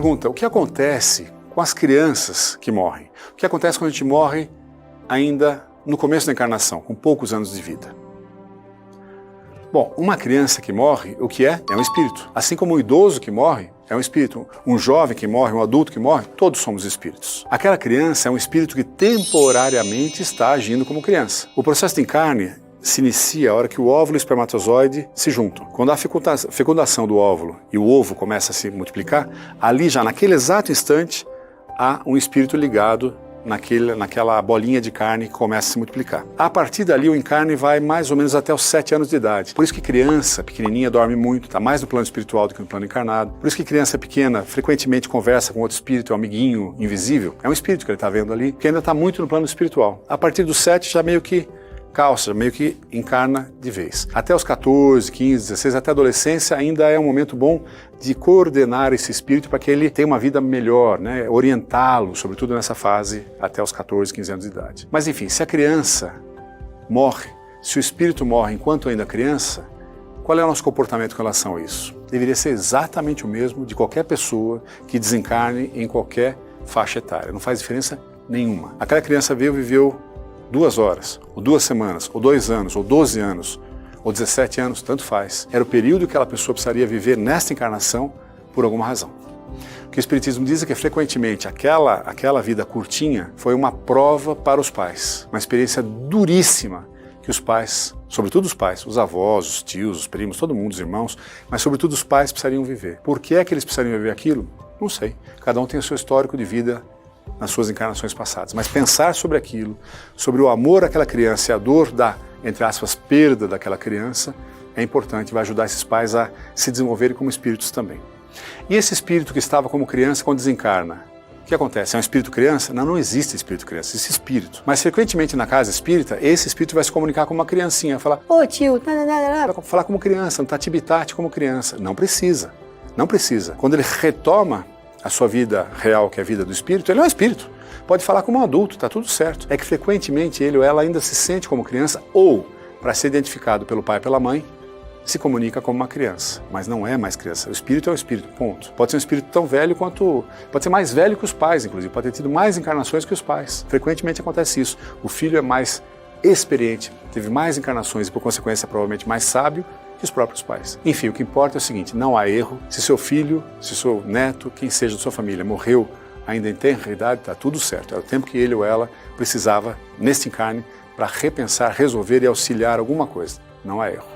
Pergunta, o que acontece com as crianças que morrem? O que acontece quando a gente morre ainda no começo da encarnação, com poucos anos de vida? Bom, uma criança que morre, o que é? É um espírito. Assim como um idoso que morre, é um espírito. Um jovem que morre, um adulto que morre, todos somos espíritos. Aquela criança é um espírito que temporariamente está agindo como criança. O processo de encarne se inicia a hora que o óvulo e o espermatozoide se juntam. Quando há a fecundação do óvulo e o ovo começa a se multiplicar, ali já naquele exato instante há um espírito ligado naquela bolinha de carne que começa a se multiplicar. A partir dali o encarne vai mais ou menos até os 7 anos de idade. Por isso que criança pequenininha dorme muito, está mais no plano espiritual do que no plano encarnado. Por isso que criança pequena frequentemente conversa com outro espírito, é um amiguinho invisível. É um espírito que ele está vendo ali, que ainda está muito no plano espiritual. A partir dos 7 já meio que calça, meio que encarna de vez. Até os 14, 15, 16, até a adolescência ainda é um momento bom de coordenar esse espírito para que ele tenha uma vida melhor, né? Orientá-lo, sobretudo nessa fase até os 14, 15 anos de idade. Mas enfim, se a criança morre, se o espírito morre enquanto ainda criança, qual é o nosso comportamento com relação a isso? Deveria ser exatamente o mesmo de qualquer pessoa que desencarne em qualquer faixa etária. Não faz diferença nenhuma. Aquela criança viveu 2 horas, ou 2 semanas, ou 2 anos, ou 12 anos, ou 17 anos, tanto faz. Era o período que aquela pessoa precisaria viver nesta encarnação por alguma razão. O que o Espiritismo diz é que frequentemente aquela vida curtinha foi uma prova para os pais, uma experiência duríssima que os pais, sobretudo os pais, os avós, os tios, os primos, todo mundo, os irmãos, mas sobretudo os pais precisariam viver. Por que é que eles precisariam viver aquilo? Não sei. Cada um tem o seu histórico de vida nas suas encarnações passadas. Mas pensar sobre aquilo, sobre o amor àquela criança e a dor da, entre aspas, perda daquela criança, é importante e vai ajudar esses pais a se desenvolverem como espíritos também. E esse espírito que estava como criança quando desencarna, o que acontece? É um espírito criança? Não existe espírito criança, existe espírito. Mas frequentemente na casa espírita, esse espírito vai se comunicar com uma criancinha, vai falar, ô tio, vai falar como criança, um tati-bitate como criança. Não precisa, não precisa. Quando ele retoma a sua vida real, que é a vida do espírito, ele é um espírito. Pode falar como um adulto, está tudo certo. É que frequentemente ele ou ela ainda se sente como criança ou, para ser identificado pelo pai e pela mãe, se comunica como uma criança, mas não é mais criança. O espírito é um espírito, ponto. Pode ser um espírito tão velho quanto... Pode ser mais velho que os pais, inclusive. Pode ter tido mais encarnações que os pais. Frequentemente acontece isso. O filho é mais experiente, teve mais encarnações e, por consequência, provavelmente mais sábio que os próprios pais. Enfim, o que importa é o seguinte, não há erro. Se seu filho, se seu neto, quem seja da sua família, morreu ainda em tenra idade, está tudo certo. É o tempo que ele ou ela precisava, neste encarne, para repensar, resolver e auxiliar alguma coisa. Não há erro.